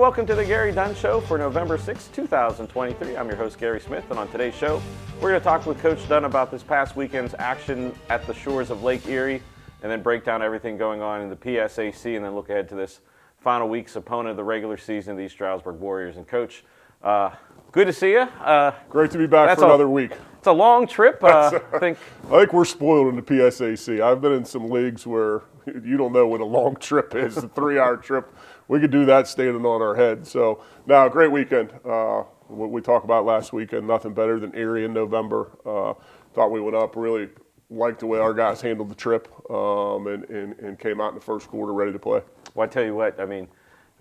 welcome to the Gary Dunn Show for November 6, 2023. I'm your host, Gary Smith, and on today's show, we're going to talk with Coach Dunn about this past weekend's action at the shores of Lake Erie, and then break down everything going on in the PSAC, and then look ahead to this final week's opponent of the regular season, the Stroudsburg Warriors. And Coach, good to see you. Great to be back for another week. It's a long trip. I think we're spoiled in the PSAC. I've been in some leagues where you don't know what a long trip is, a 3-hour trip. We could do that standing on our head. So, now, great weekend. What we talked about last weekend, nothing better than Erie in November. Thought we went up, really liked the way our guys handled the trip and came out in the first quarter ready to play. Well, I tell you what, I mean,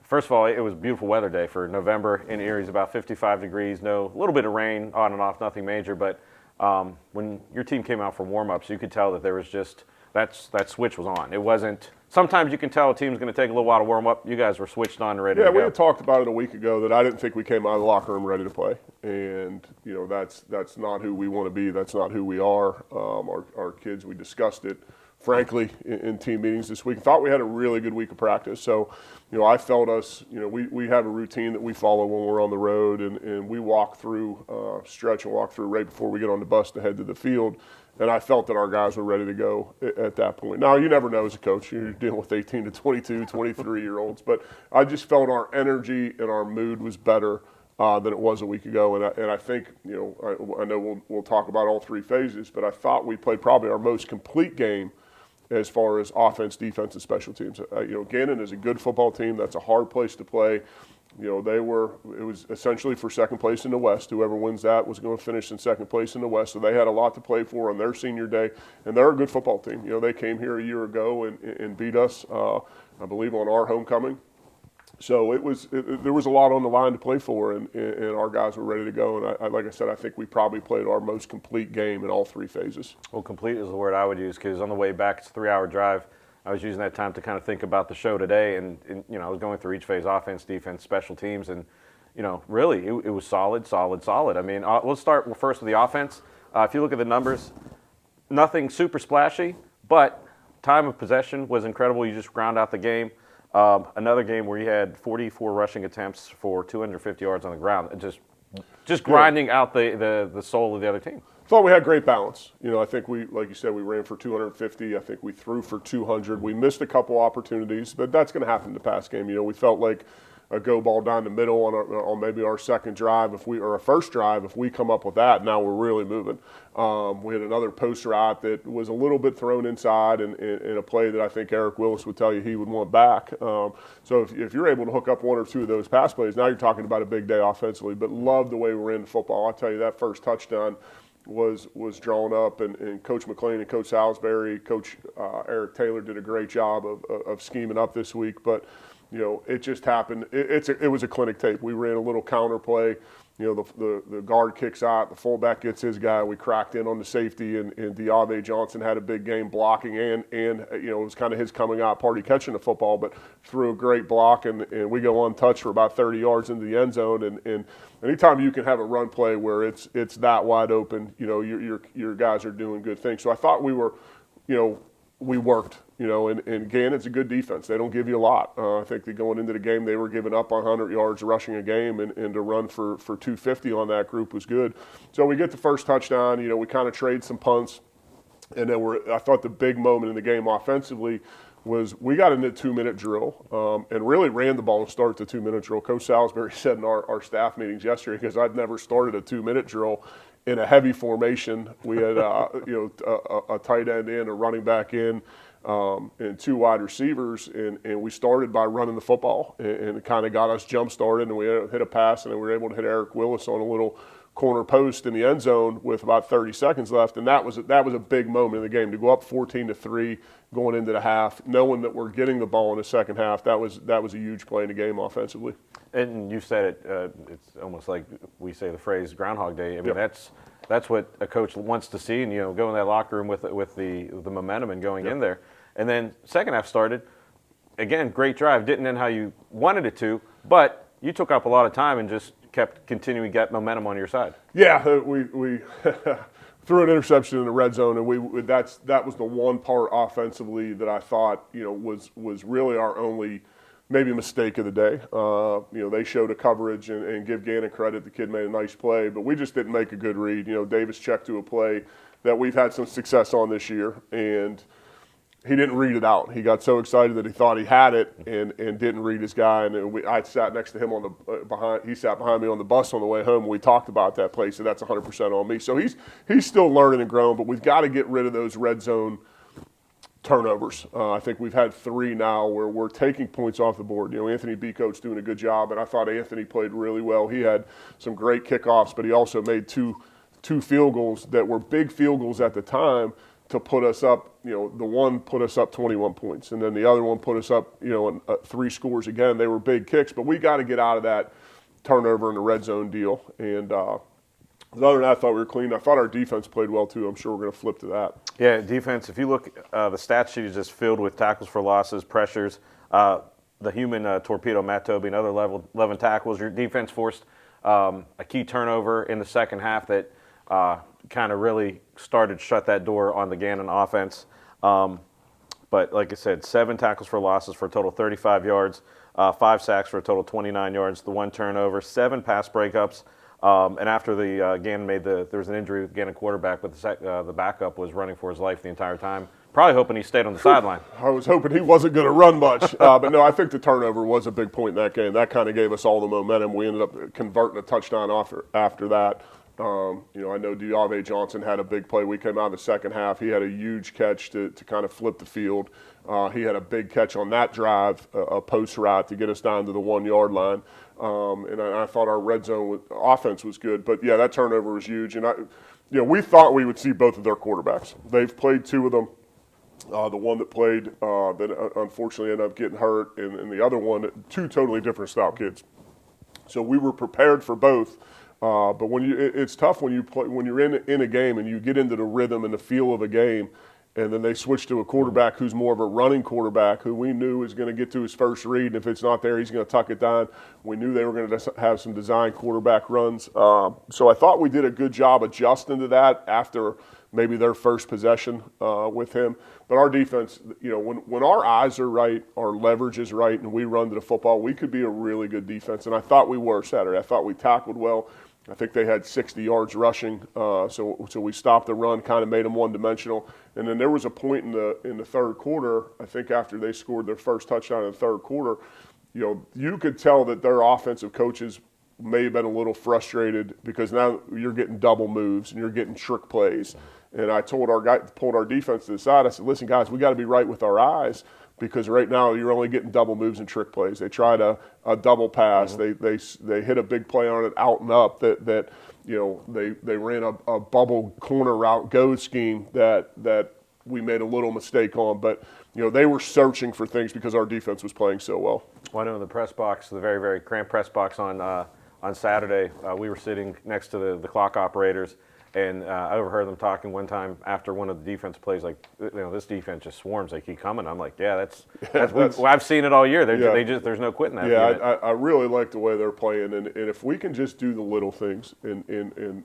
first of all, it was a beautiful weather day for November in Erie. It's about 55 degrees, a little bit of rain on and off, nothing major. But when your team came out for warm-ups, you could tell that there was just that switch was on. It wasn't. Sometimes you can tell a team's going to take a little while to warm up. You guys were switched on and ready to go. Yeah, we had talked about it a week ago that I didn't think we came out of the locker room ready to play, and that's not who we want to be. That's not who we are. Our kids, we discussed it frankly in team meetings this week. I thought we had a really good week of practice. So, I felt us. We have a routine that we follow when we're on the road, and we walk through stretch and walk through right before we get on the bus to head to the field. And I felt that our guys were ready to go at that point. Now, you never know as a coach. You're dealing with 18 to 22, 23-year-olds. But I just felt our energy and our mood was better than it was a week ago. And I think, I know we'll talk about all three phases, but I thought we played probably our most complete game as far as offense, defense, and special teams. Gannon is a good football team. That's a hard place to play. It was essentially for second place in the West. Whoever wins that was going to finish in second place in the West. So they had a lot to play for on their senior day, and they're a good football team. They came here a year ago and beat us, I believe, on our homecoming. So there was a lot on the line to play for, and our guys were ready to go. And like I said, I think we probably played our most complete game in all three phases. Well, complete is the word I would use, because on the way back, it's a 3-hour drive. I was using that time to kind of think about the show today, and I was going through each phase: offense, defense, special teams, and really it was solid. I mean, let's start first with the offense. If you look at the numbers, nothing super splashy, but time of possession was incredible. You just ground out the game. Another game where you had 44 rushing attempts for 250 yards on the ground, just grinding out the soul of the other team. Thought we had great balance. I think like you said, we ran for 250. I think we threw for 200. We missed a couple opportunities, but that's going to happen in the pass game. We felt like a go ball down the middle on maybe our second drive, or a first drive, if we come up with that, now we're really moving. We had another post route that was a little bit thrown inside in a play that I think Eric Willis would tell you he would want back. So if you're able to hook up one or two of those pass plays, now you're talking about a big day offensively. But love the way we're in football. I'll tell you, that first touchdown was drawn up, and Coach McLean and Coach Salisbury, Coach Eric Taylor did a great job of scheming up this week. But it just happened. It was a clinic tape. We ran a little counter play. The guard kicks out, the fullback gets his guy. We cracked in on the safety, and Diave Johnson had a big game blocking, and it was kind of his coming out party catching the football, but threw a great block, and we go untouched for about 30 yards into the end zone. And anytime you can have a run play where it's that wide open, your guys are doing good things. So I thought we were, we worked. And Gannon's a good defense. They don't give you a lot. I think that going into the game, they were giving up 100 yards rushing a game, and to run for 250 on that group was good. So we get the first touchdown. We kind of trade some punts, and then I thought the big moment in the game offensively was we got into a 2-minute drill and really ran the ball to start the 2-minute drill. Coach Salisbury said in our staff meetings yesterday, because I'd never started a 2-minute drill in a heavy formation. We had a tight end in, a running back in, and two wide receivers, and we started by running the football, and it kind of got us jump started, and we hit a pass, and then we were able to hit Eric Willis on a little corner post in the end zone with about 30 seconds left, and that was a big moment in the game to go up 14-3 going into the half, knowing that we're getting the ball in the second half. That was a huge play in the game offensively. And you said it. It's almost like we say the phrase Groundhog Day. I mean, Yep. that's what a coach wants to see, and go in that locker room with the momentum and going Yep. in there. And then second half started. Again, great drive. Didn't end how you wanted it to, but you took up a lot of time and just kept continuing to get momentum on your side. Yeah, we threw an interception in the red zone, and that was the one part offensively that I thought was really our only maybe mistake of the day. They showed a coverage and give Gannon credit. The kid made a nice play, but we just didn't make a good read. Davis checked to a play that we've had some success on this year, and he didn't read it out. He got so excited that he thought he had it and didn't read his guy. And I sat next to him on the he sat behind me on the bus on the way home. And we talked about that play, so that's 100% on me. So he's still learning and growing, but we've got to get rid of those red zone turnovers. I think we've had 3 now where we're taking points off the board. Anthony Becote's doing a good job, and I thought Anthony played really well. He had some great kickoffs, but he also made two field goals that were big field goals at the time to put us up. The one put us up 21 points, and then the other one put us up, 3 scores again. They were big kicks, but we got to get out of that turnover in the red zone deal. And other than that, I thought we were clean. I thought our defense played well too. I'm sure we're going to flip to that. Yeah, defense. If you look, the stat sheet is just filled with tackles for losses, pressures. The human torpedo, Matt Toby, another 11 tackles. Your defense forced a key turnover in the second half that kind of really started to shut that door on the Gannon offense. But like I said, 7 tackles for losses for a total 35 yards, 5 sacks for a total 29 yards, the 1 turnover, 7 pass breakups. And after the Gannon there was an injury with Gannon quarterback, but the backup was running for his life the entire time. Probably hoping he stayed on the sideline. I was hoping he wasn't going to run much. But no, I think the turnover was a big point in that game. That kind of gave us all the momentum. We ended up converting a touchdown after that. I know Diave Johnson had a big play. We came out in the second half. He had a huge catch to kind of flip the field. He had a big catch on that drive, a post route to get us down to the 1-yard line. And I thought our red zone offense was good. But, yeah, that turnover was huge. And, we thought we would see both of their quarterbacks. They've played 2 of them. The one that played that unfortunately ended up getting hurt, and the other one, 2 totally different style kids. So we were prepared for both. But it's tough when you're in a game and you get into the rhythm and the feel of a game, and then they switch to a quarterback who's more of a running quarterback who we knew was going to get to his first read, and if it's not there, he's going to tuck it down. We knew they were going to have some design quarterback runs. So I thought we did a good job adjusting to that after maybe their first possession with him. But our defense, when our eyes are right, our leverage is right, and we run to the football, we could be a really good defense. And I thought we were Saturday. I thought we tackled well. I think they had 60 yards rushing, so we stopped the run, kind of made them one-dimensional. And then there was a point in the third quarter, I think after they scored their first touchdown in the third quarter, you could tell that their offensive coaches may have been a little frustrated because now you're getting double moves and you're getting trick plays. And I pulled our defense to the side. I said, listen, guys, we got to be right with our eyes, because right now you're only getting double moves and trick plays. They tried a double pass. Mm-hmm. They hit a big play on it out and up that they ran a bubble corner route go scheme that we made a little mistake on. But they were searching for things because our defense was playing so well. Well, I know in the press box, the very, very cramped press box on Saturday, we were sitting next to the clock operators. And I overheard them talking one time after one of the defense plays, like, this defense just swarms. They keep coming. I'm like, yeah, I've seen it all year. There's no quitting that. Yeah, I really like the way they're playing. And if we can just do the little things, and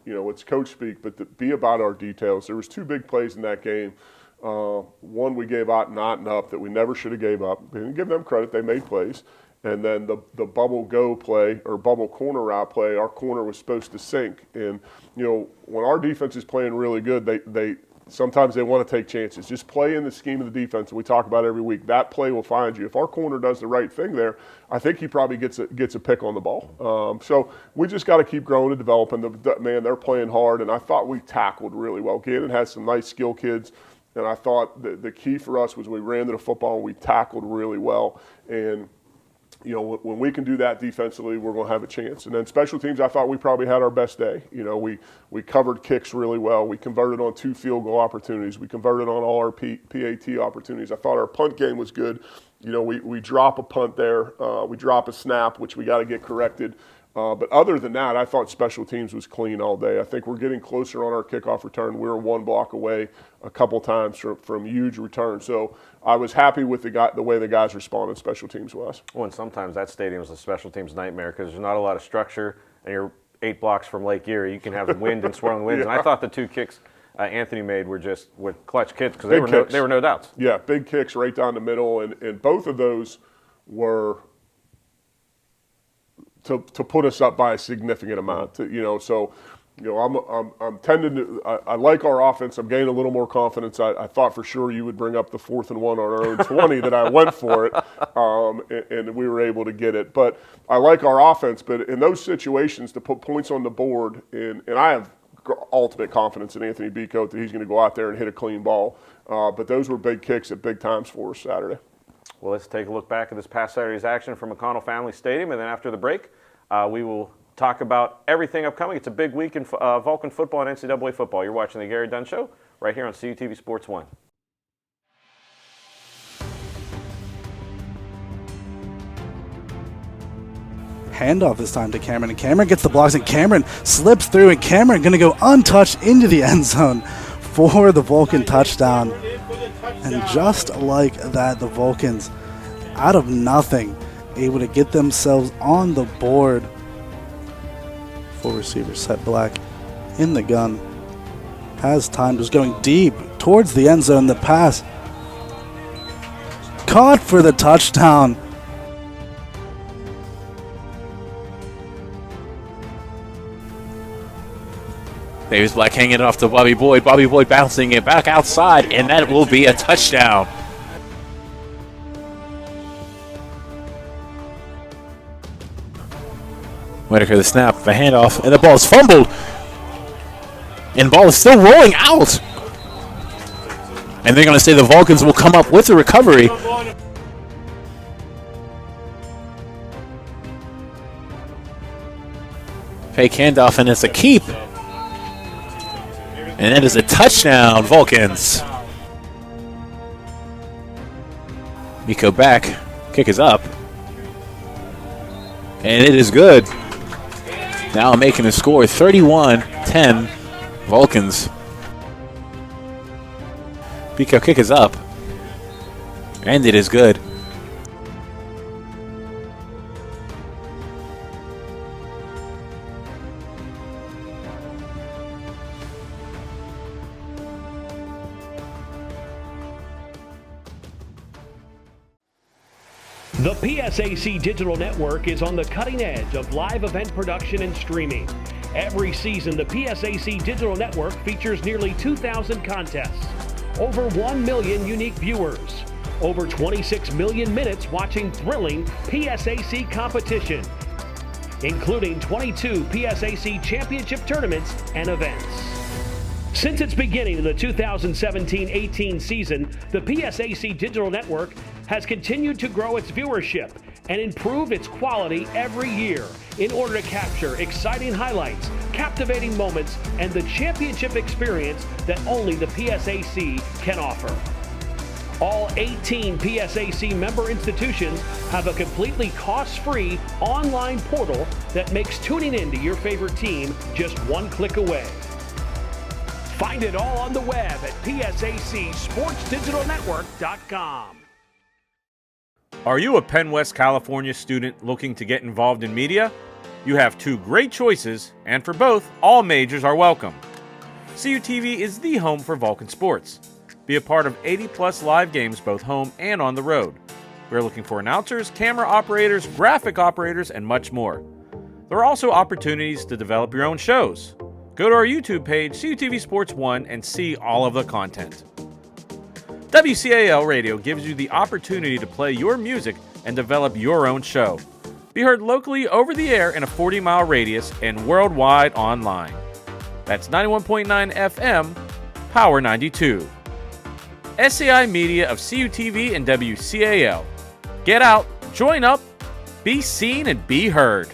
it's coach speak, but be about our details. There was 2 big plays in that game. One we gave out not and up that we never should have gave up. We didn't give them credit. They made plays. And then the bubble go play or bubble corner route play, our corner was supposed to sink. And, when our defense is playing really good, they sometimes they want to take chances. Just play in the scheme of the defense that we talk about every week. That play will find you. If our corner does the right thing there, I think he probably gets a pick on the ball. So we just got to keep growing and developing. They're playing hard, and I thought we tackled really well. Gannon has some nice skill kids. And I thought the key for us was we ran to the football and we tackled really well. And when we can do that defensively, we're going to have a chance. And then special teams, I thought we probably had our best day. We covered kicks really well. We converted on 2 field goal opportunities. We converted on all our PAT opportunities. I thought our punt game was good. We drop a punt there. We drop a snap, which we got to get corrected. But other than that, I thought special teams was clean all day. I think we're getting closer on our kickoff return. We were 1 block away a couple times from huge returns. So I was happy with the way the guys responded special teams-wise. Well, and sometimes that stadium is a special teams nightmare because there's not a lot of structure, and you're 8 blocks from Lake Erie. You can have wind and swirling winds. Yeah. And I thought the 2 kicks Anthony made were clutch kicks because they were no doubts. Yeah, big kicks right down the middle, and both of those were to put us up by a significant amount. So. I'm tending to. I like our offense. I'm gaining a little more confidence. I thought for sure you would bring up the 4th and 1 on our own 20 that I went for it, and we were able to get it. But I like our offense. But in those situations, to put points on the board, and I have ultimate confidence in Anthony Beacoat that he's going to go out there and hit a clean ball. But those were big kicks at big times for us Saturday. Well, let's take a look back at this past Saturday's action from McConnell Family Stadium, and then after the break, we will talk about everything upcoming. It's a big week in Vulcan football and NCAA football. You're watching the Gary Dunn Show right here on CUTV Sports 1. Handoff this time to Cameron, and Cameron gets the blocks, and Cameron slips through, and Cameron going to go untouched into the end zone for the Vulcan touchdown. And just like that, the Vulcans, out of nothing, able to get themselves on the board. Full receiver set black in the gun. Has time, just going deep towards the end zone. The pass caught for the touchdown. Davis Black hanging it off to Bobby Boyd. Bobby Boyd bouncing it back outside, and that will be a touchdown. Whitaker the snap, the handoff, and the ball is fumbled. And the ball is still rolling out. And they're going to say the Vulcans will come up with a recovery. Fake handoff, and it's a keep. And that is a touchdown, Vulcans. Miko back, kick is up. And it is good. Now making the score 31-10, Vulcans. Miko kick is up. And it is good. The PSAC Digital Network is on the cutting edge of live event production and streaming. Every season, the PSAC Digital Network features nearly 2,000 contests, over 1 million unique viewers, over 26 million minutes watching thrilling PSAC competition, including 22 PSAC championship tournaments and events. Since its beginning in the 2017-18 season, the PSAC Digital Network has continued to grow its viewership and improve its quality every year in order to capture exciting highlights, captivating moments, and the championship experience that only the PSAC can offer. All 18 PSAC member institutions have a completely cost-free online portal that makes tuning in to your favorite team just one click away. Find it all on the web at PSACSportsDigitalNetwork.com. Are you a Penn West California student looking to get involved in media? You have two great choices, and for both, all majors are welcome. CUTV is the home for Vulcan sports. Be a part of 80-plus live games both home and on the road. We're looking for announcers, camera operators, graphic operators, and much more. There are also opportunities to develop your own shows. Go to our YouTube page, CUTV Sports 1, and see all of the content. WCAL Radio gives you the opportunity to play your music and develop your own show. Be heard locally over the air in a 40-mile radius and worldwide online. That's 91.9 FM, Power 92. SAI Media of CUTV and WCAL. Get out, join up, be seen, and be heard.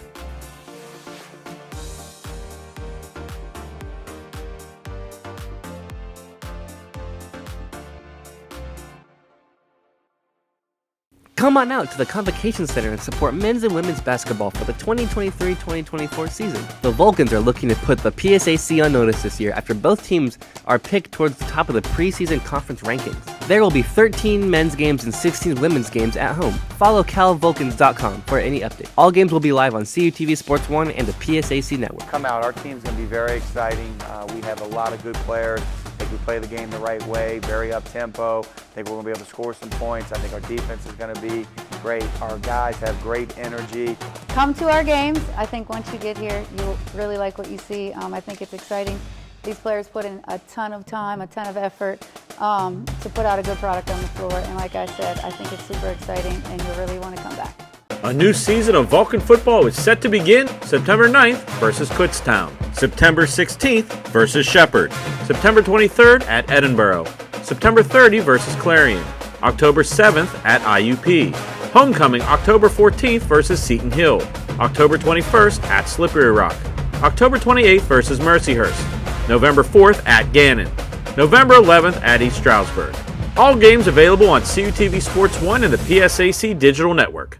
Come on out to the Convocation Center and support men's and women's basketball for the 2023-2024 season. The Vulcans are looking to put the PSAC on notice this year after both teams are picked towards the top of the preseason conference rankings. There will be 13 men's games and 16 women's games at home. Follow calvulcans.com for any update. All games will be live on CUTV Sports 1 and the PSAC network. Come out, our team's going to be very exciting. We have a lot of good players. I think we play the game the right way, very up-tempo. I think we're going to be able to score some points. I think our defense is going to be great. great. Our guys have great energy. Come to our games. I think once you get here, you'll really like what you see. I think it's exciting. These players put in a ton of time, a ton of effort to put out a good product on the floor. And like I said, I think it's super exciting, and you'll really want to come back. A new season of Vulcan football is set to begin September 9th versus Kutztown, September 16th versus Shepherd, September 23rd at Edinburgh, September 30th versus Clarion, October 7th at IUP, Homecoming October 14th versus Seton Hill, October 21st at Slippery Rock, October 28th versus Mercyhurst, November 4th at Gannon, November 11th at East Stroudsburg. All games available on CUTV Sports 1 and the PSAC Digital Network.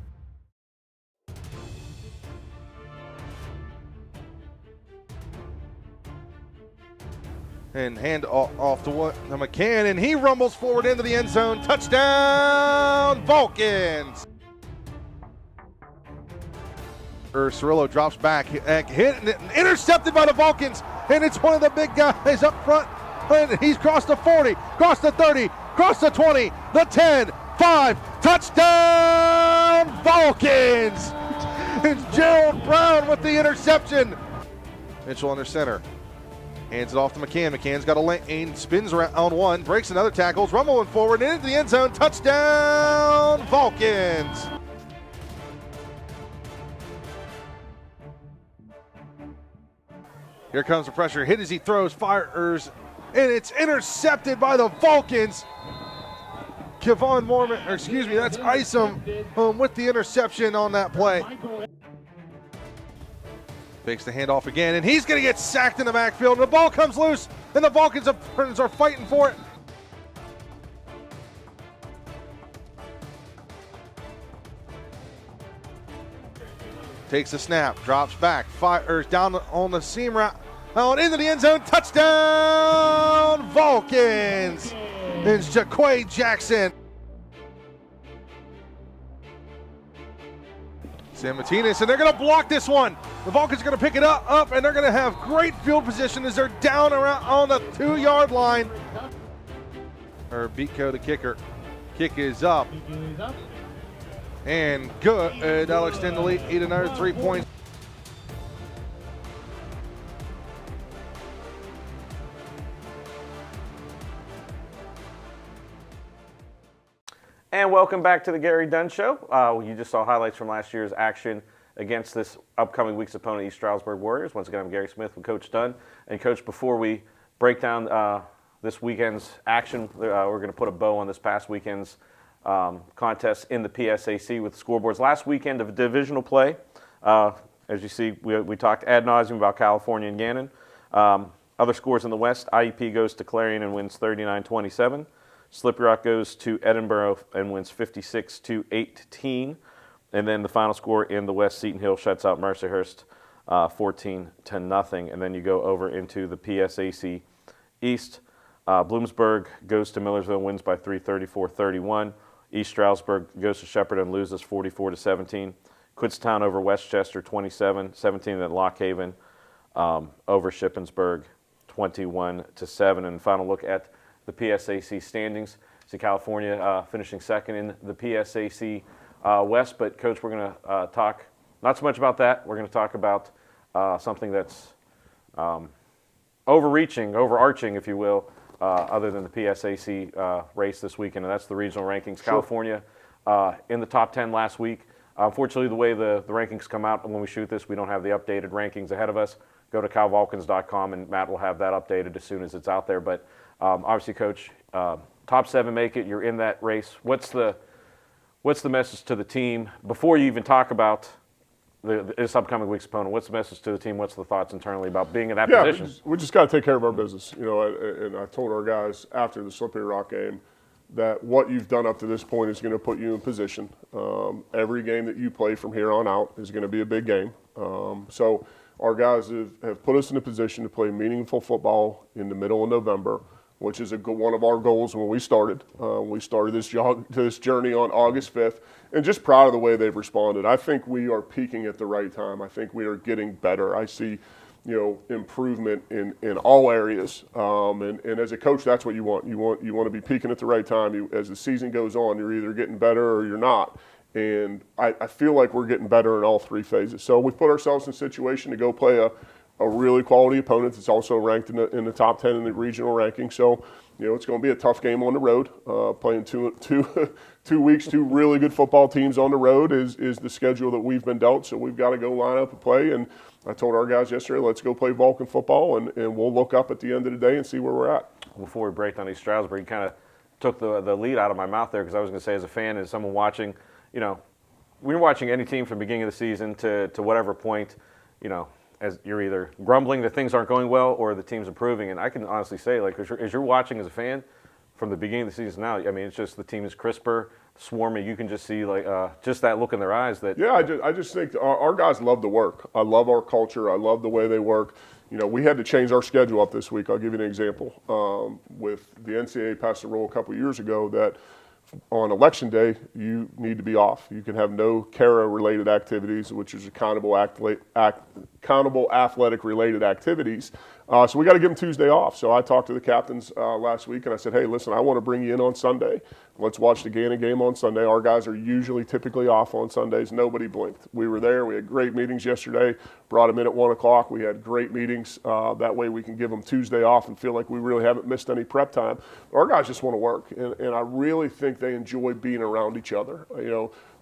And hand off to McCann, and he rumbles forward into the end zone. Touchdown, Vulcans! Cirillo drops back, hit and intercepted by the Vulcans, and it's one of the big guys up front. And he's crossed the 40, crossed the 30, crossed the 20, the 10, 5, touchdown, Vulcans! It's Gerald Brown with the interception. Mitchell under center. Hands it off to McCann. McCann's got a lane, spins around on one, breaks another tackles, rumbling forward into the end zone. Touchdown, Vulcans! Here comes the pressure. Hit as he throws, fires, and it's intercepted by the Vulcans. Kevon Mormon, that's Isom with the interception on that play. Fakes the handoff again, and he's going to get sacked in the backfield. And the ball comes loose, and the Vulcans are fighting for it. Takes the snap, drops back, fires down on the seam route, out into the end zone. Touchdown, Vulcans! It's Jaquay Jackson. Sam Martinez, and they're going to block this one. The Vulcans are going to pick it up, and they're going to have great field position as they're down around on the 2-yard line. Beatco, the kicker. Kick is up. And good. That'll extend the lead, eat another 3 points. And welcome back to the Gary Dunn Show. You just saw highlights from last year's action against this upcoming week's opponent, East Stroudsburg Warriors. Once again, I'm Gary Smith with Coach Dunn. And Coach, before we break down this weekend's action, we're going to put a bow on this past weekend's contest in the PSAC with the scoreboards. Last weekend of divisional play, as you see, we talked ad nauseum about California and Gannon. Other scores in the West, IEP goes to Clarion and wins 39-27. Slippery Rock goes to Edinburgh and wins 56-18. And then the final score in the West, Seton Hill shuts out Mercyhurst 14-0. And then you go over into the PSAC East. Bloomsburg goes to Millersville and wins by 3, 34-31. East Stroudsburg goes to Shepherd and loses 44-17. Kutztown over Westchester 27-17. Then Lock Haven over Shippensburg 21-7. And final look at the PSAC standings. See California finishing second in the PSAC West. But Coach, we're going to talk not so much about that. We're going to talk about something that's overarching, if you will, other than the PSAC race this weekend, and that's the regional rankings. Sure. California in the top 10 last week. Unfortunately, the way the rankings come out when we shoot this, we don't have the updated rankings ahead of us. Go to calvulcans.com, and Matt will have that updated as soon as it's out there. But obviously, Coach, top 7 make it. You're in that race. What's the message to the team before you even talk about this upcoming week's opponent? What's the message to the team? What's the thoughts internally about being in that position? We just got to take care of our business. And I told our guys after the Slippery Rock game that what you've done up to this point is going to put you in position. Every game that you play from here on out is going to be a big game. So our guys have put us in a position to play meaningful football in the middle of November, which is one of our goals when we started. We started this journey on August 5th, and just proud of the way they've responded. I think we are peaking at the right time. I think we are getting better. I see, improvement in all areas. And as a coach, that's what you want. You want to be peaking at the right time. As the season goes on, you're either getting better or you're not. And I feel like we're getting better in all three phases. So we've put ourselves in a situation to go play a really quality opponent that's also ranked in the top 10 in the regional ranking. So, it's going to be a tough game on the road. Playing 2 weeks, two really good football teams on the road is the schedule that we've been dealt. So we've got to go line up and play. And I told our guys yesterday, let's go play Vulcan football, and we'll look up at the end of the day and see where we're at. Before we break down East Stroudsburg, you kind of took the lead out of my mouth there, because I was going to say, as a fan, as someone watching, when you're watching any team from the beginning of the season to whatever point, as you're either grumbling that things aren't going well or the team's improving. And I can honestly say, like, as you're watching as a fan from the beginning of the season now, I mean, it's just the team is crisper, swarming. You can just see, like, just that look in their eyes. That I just think our guys love the work. I love our culture. I love the way they work. We had to change our schedule up this week. I'll give you an example. With the NCAA passed a rule a couple years ago that on election day, you need to be off. You can have no CARA-related activities, which is accountable athletic-related activities. So we got to give them Tuesday off. So I talked to the captains last week, and I said, hey, listen, I want to bring you in on Sunday. Let's watch the Gannon game on Sunday. Our guys are typically off on Sundays. Nobody blinked. We were there. We had great meetings yesterday. Brought them in at 1 o'clock. We had great meetings. That way we can give them Tuesday off and feel like we really haven't missed any prep time. Our guys just want to work, and I really think they enjoy being around each other.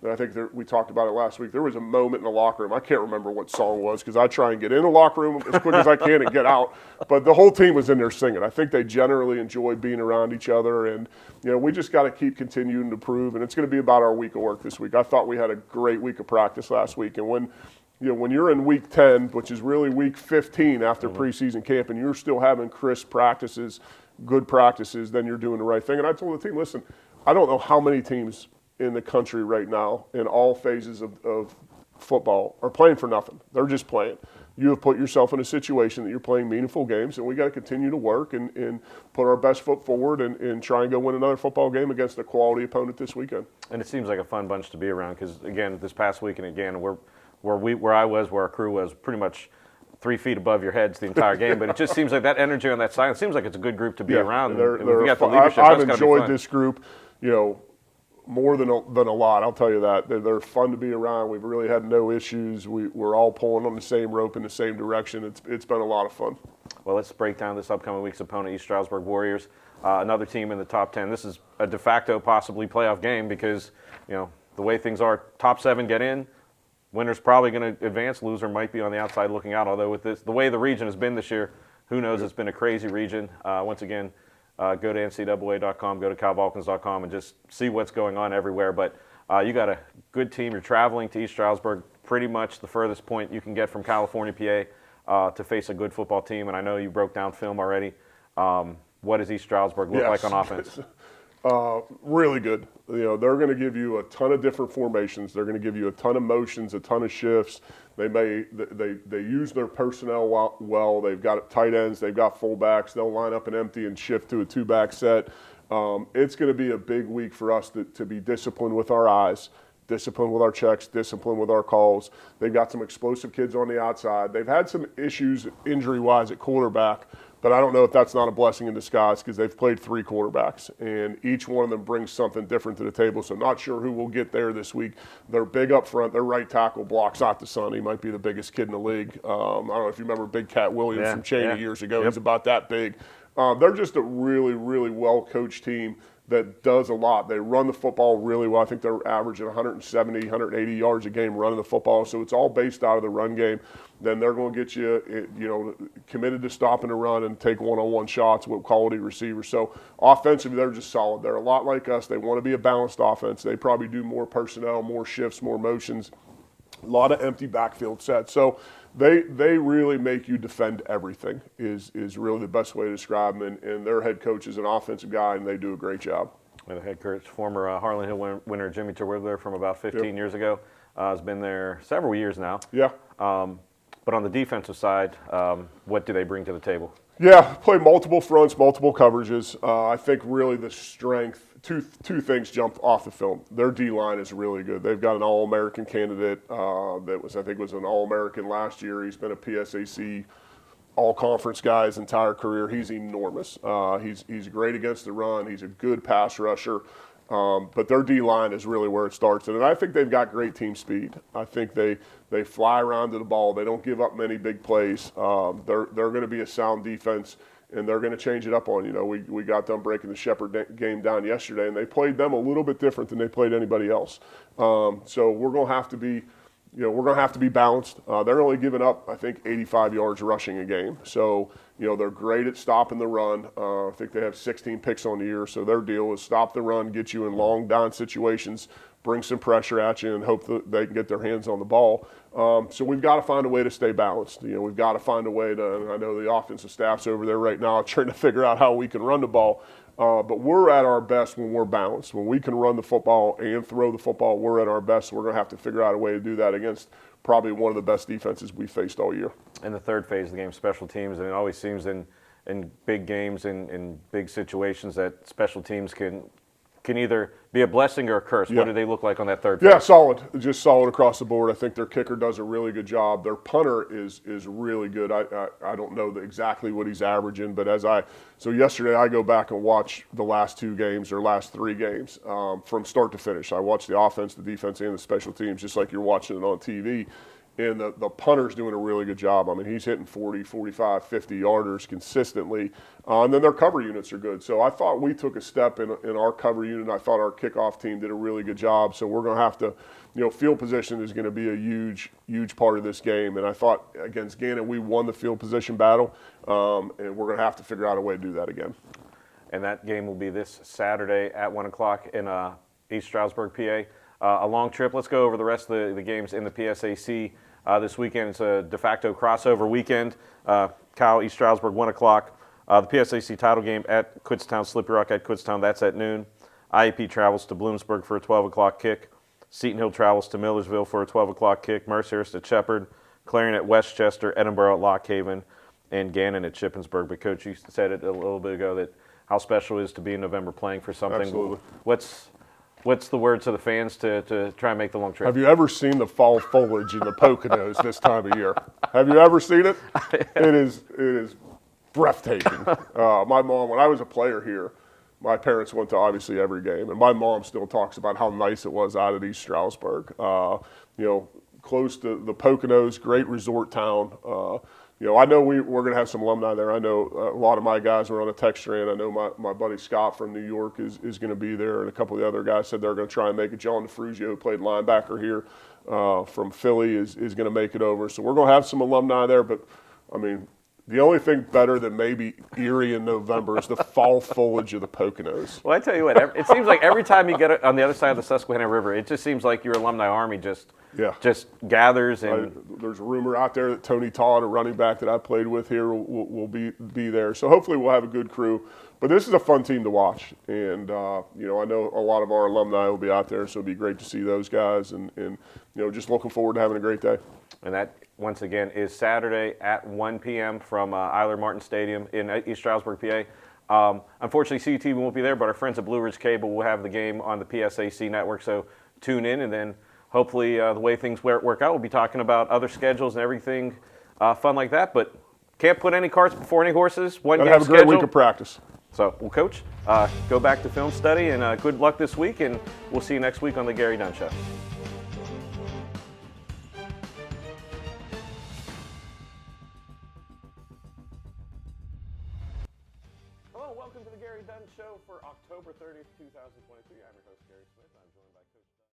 I think we talked about it last week. There was a moment in the locker room. I can't remember what song it was, because I try and get in the locker room as quick as I can and get out. But the whole team was in there singing. I think they generally enjoy being around each other. And, we just got to keep continuing to improve. And it's going to be about our week of work this week. I thought we had a great week of practice last week. And when you're in week 10, which is really week 15 after preseason camp, and you're still having crisp practices, good practices, then you're doing the right thing. And I told the team, listen, I don't know how many teams in the country right now in all phases of football are playing for nothing. They're just playing. You have put yourself in a situation that you're playing meaningful games, and we got to continue to work and put our best foot forward and try and go win another football game against a quality opponent this weekend. And it seems like a fun bunch to be around, because, again, this past weekend, again, where our crew was pretty much 3 feet above your heads the entire game. But it just seems like that energy on that side, it seems like it's a good group to be around. And we got the leadership. I've enjoyed this group, more than a lot, I'll tell you that. They're fun to be around. We've really had no issues. We're all pulling on the same rope in the same direction. It's been a lot of fun. Well, let's break down this upcoming week's opponent, East Stroudsburg Warriors, another team in the top 10. This is a de facto possibly playoff game, because, the way things are, top 7 get in. Winner's probably going to advance. Loser might be on the outside looking out. Although with the way the region has been this year, who knows? It's been a crazy region. Once again, go to ncaa.com, go to calvulcans.com, and just see what's going on everywhere. But you got a good team. You're traveling to East Stroudsburg, pretty much the furthest point you can get from California, PA, to face a good football team. And I know you broke down film already. What does East Stroudsburg look like on offense? Really good. They're going to give you a ton of different formations. They're going to give you a ton of motions, a ton of shifts. They use their personnel well. They've got tight ends. They've got fullbacks. They'll line up an empty and shift to a 2-back set. It's going to be a big week for us to be disciplined with our eyes, disciplined with our checks, disciplined with our calls. They've got some explosive kids on the outside. They've had some issues injury-wise at quarterback, but I don't know if that's not a blessing in disguise, because they've played 3 quarterbacks, and each one of them brings something different to the table. So not sure who will get there this week. They're big up front. Their right tackle blocks out the sun. He might be the biggest kid in the league. I don't know if you remember Big Cat Williams from Cheney years ago. He's about that big. They're just a really, really well-coached team that does a lot. They run the football really well. I think they're averaging 170, 180 yards a game running the football. So it's all based out of the run game. Then they're going to get you, committed to stopping the run and take one-on-one shots with quality receivers. So offensively, they're just solid. They're a lot like us. They want to be a balanced offense. They probably do more personnel, more shifts, more motions, a lot of empty backfield sets. So they really make you defend everything is really the best way to describe them. And their head coach is an offensive guy, and they do a great job. And the head coach, former Harlan Hill winner Jimmy Terwilliger from about 15 years ago, has been there several years now. Yeah. But on the defensive side, what do they bring to the table? Yeah, play multiple fronts, multiple coverages. I think really the strength, two things jump off the film. Their D-line is really good. They've got an All-American candidate that was an All-American last year. He's been a PSAC All-Conference guy his entire career. He's enormous. He's great against the run. He's a good pass rusher. But their D-line is really where it starts. And I think they've got great team speed. I think they fly around to the ball. They don't give up many big plays. They're going to be a sound defense, and they're going to change it up on you. Know, we got them breaking the Shepherd game down yesterday, and they played them a little bit different than they played anybody else. So we're going to have to be we're going to have to be balanced. They're only giving up, I think, 85 yards rushing a game. So, they're great at stopping the run. I think they have 16 picks on the year. So their deal is stop the run, get you in long down situations, bring some pressure at you, and hope that they can get their hands on the ball. So we've got to find a way to stay balanced. We've got to find a way to, and I know the offensive staff's over there right now trying to figure out how we can run the ball. But we're at our best when we're balanced. When we can run the football and throw the football, we're at our best. We're going to have to figure out a way to do that against probably one of the best defenses we've faced all year. In the third phase of the game, special teams, and it always seems in big games, in big situations, that special teams can either be a blessing or a curse. Yeah. What do they look like on that third phase? Yeah, solid. Just solid across the board. I think their kicker does a really good job. Their punter is really good. I don't know exactly what he's averaging, but so yesterday I go back and watch the last two games or last three games from start to finish. I watch the offense, the defense, and the special teams just like you're watching it on TV. And the punter's doing a really good job. I mean, he's hitting 40, 45, 50 yarders consistently. And then their cover units are good. So I thought we took a step in our cover unit. I thought our kickoff team did a really good job. So we're going to have to, field position is going to be a huge, huge part of this game. And I thought against Gannon, we won the field position battle. And we're going to have to figure out a way to do that again. And that game will be this Saturday at 1 o'clock in East Stroudsburg, PA. A long trip. Let's go over the rest of the games in the PSAC. This weekend, it's a de facto crossover weekend. Cal, East Stroudsburg, 1 o'clock. The PSAC title game at Kutztown, Slippery Rock at Kutztown, that's at noon. IEP travels to Bloomsburg for a 12 o'clock kick. Seton Hill travels to Millersville for a 12 o'clock kick. Mercyhurst at Shepherd. Clarion at Westchester. Edinburgh at Lock Haven. And Gannon at Shippensburg. But Coach, you said it a little bit ago that how special it is to be in November playing for something. Absolutely. What's the word to the fans to try and make the long trip? Have you ever seen the fall foliage in the Poconos this time of year? Have you ever seen it? It is breathtaking. My mom, when I was a player here, my parents went to obviously every game, and my mom still talks about how nice it was out at East Stroudsburg. Close to the Poconos, great resort town. I know we're going to have some alumni there. I know a lot of my guys are on a text strand. I know my buddy Scott from New York is going to be there, and a couple of the other guys said they're going to try and make it. John DeFruzio, who played linebacker here from Philly, is going to make it over. So we're going to have some alumni there, but, I mean, the only thing better than maybe Erie in November is the fall foliage of the Poconos. Well, I tell you what, it seems like every time you get on the other side of the Susquehanna River, it just seems like your alumni army just gathers. And there's a rumor out there that Tony Todd, a running back that I played with here, will be there. So hopefully we'll have a good crew. But this is a fun team to watch. And, I know a lot of our alumni will be out there, so it'll be great to see those guys. And just looking forward to having a great day. And that, once again, is Saturday at 1 p.m. from Eiler Martin Stadium in East Stroudsburg, PA. Unfortunately, CTV won't be there, but our friends at Blue Ridge Cable will have the game on the PSAC network. So tune in, and then hopefully the way things work out, we'll be talking about other schedules and everything fun like that. But can't put any carts before any horses. One game have a great schedule. week of practice. So, well, Coach, go back to film study, and good luck this week, and we'll see you next week on the Gary Dunn Show. Hello, welcome to the Gary Dunn Show for October 30th, 2023. I'm your host, Gary Smith. I'm joined by Coach